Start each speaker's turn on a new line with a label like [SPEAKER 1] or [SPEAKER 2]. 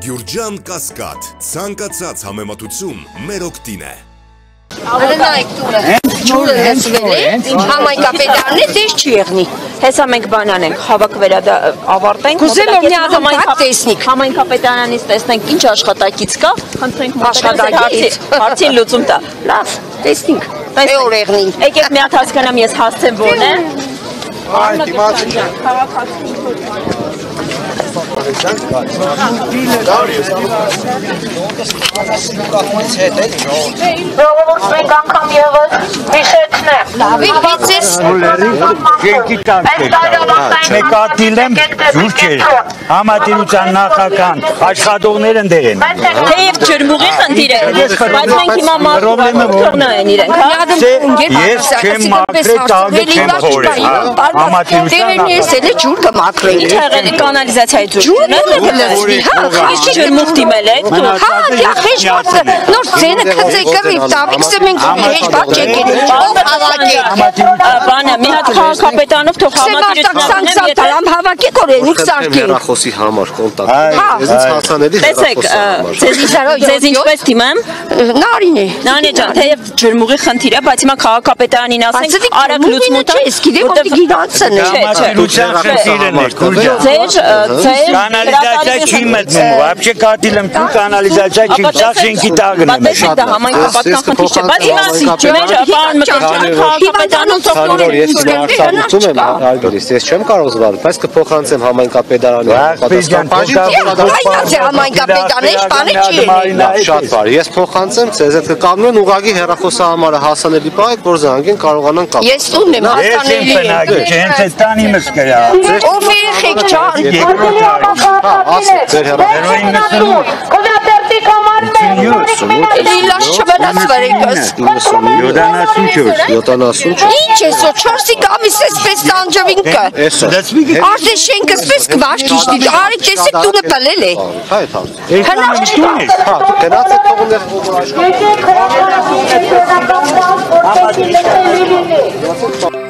[SPEAKER 1] Գյուրջան Կասկադ, ցանկացած համեմատություն մեր օգտին է։
[SPEAKER 2] Նայեք տուրը, ջուրը լսվել է, համայնքապետարն է, դες չի եղնի։ Հեսա մենք բանան ենք, հավաք ավարտենք, համայնքապետարանից տեսնենք ինչ աշխատակից կա, խնդրենք հարցին լուծում տա։ Լավ, տեսնենք, եկեք մի հատ հասկանամ ես հասցեմ որն է։
[SPEAKER 3] Ժողովուրդ մեկ անգամ ևս հիշեցնեմ։
[SPEAKER 2] Լավի վիցես
[SPEAKER 4] նկատիլ եմ ջուր չէր, համատիրության նախական աշխատողներ են դեր են։
[SPEAKER 2] Թեև ջրմուղի խնդիր է, բայց մենք հիմա մարդողնա են իրենք։
[SPEAKER 4] Ես չեմ մաքրել տալը չեմ խորել, համատիրության
[SPEAKER 2] նախական։ Ջուր կմաքրել։
[SPEAKER 4] Ինչ
[SPEAKER 2] եղել է կանալիզացիայի ջուրը։ Իսկ ջրմուղ դիմել եք դու։ Հա, հեշտ մարդը նոր ձենը քծեկը մի տավիքսը մենք հեշտ բաց եկել։ Բանը մի հատ քաղաքապետանով թող համատիրության հավաքի կորենիք սարքի։
[SPEAKER 5] Հեռախոսի համար կոնտակտ։ Ես հասանելի հեռախոսի։
[SPEAKER 2] Ձեզ ինչպես դիմեմ։ Նարին է։ Նարին ջան, թեև ջրմուղի խնդիր է, բայց հիմա քաղաքապետարանին ասենք արագ լուծմունք է։ Իսկ գիտեք որ գիրանցն է։
[SPEAKER 4] Համատիրության խնդիրն է,
[SPEAKER 2] Ձեր
[SPEAKER 4] կանալիզացիա չի մտնում, вообще կատիլ եմ դու կանալիզացիա չի, սա շենքի տակն է։
[SPEAKER 2] Բայց դա համայնքապետարան խնդիր չէ, բայց հիմա մեր պարոն քաղաքապետարանում
[SPEAKER 5] Ցանոր ես հարցազրույցում եմ Ալբերտիս, ես չեմ կարող զբաղվել, բայց կփոխանցեմ համայնքապետարանի
[SPEAKER 2] համայնքապետարանի բանը չի։
[SPEAKER 5] Շատ բարի, ես փոխանցեմ, ցեզ հետ կկապնեն ուղղակի հեռախոսահամարը հասանելի պահեք, որ զանգեն կարողանան կապել։
[SPEAKER 2] Ես տունն եմ հասանելի։
[SPEAKER 4] Ես եմ տանի մսկերա։
[SPEAKER 2] Ով երեխեք ջան։
[SPEAKER 5] Ասեք ձեր հեռախոսը։
[SPEAKER 2] Լիլաշ չվնասվար եկս։
[SPEAKER 5] 74։
[SPEAKER 2] Ինչ ես o 4-ի գամիս էսպես տանջվին կը։ Արդե շենքը սպես կվաշք իշտի, արի տեսեք տունը պլել է։ Հնաչ տուն է։
[SPEAKER 5] Գնացեք թողնել
[SPEAKER 3] եկեք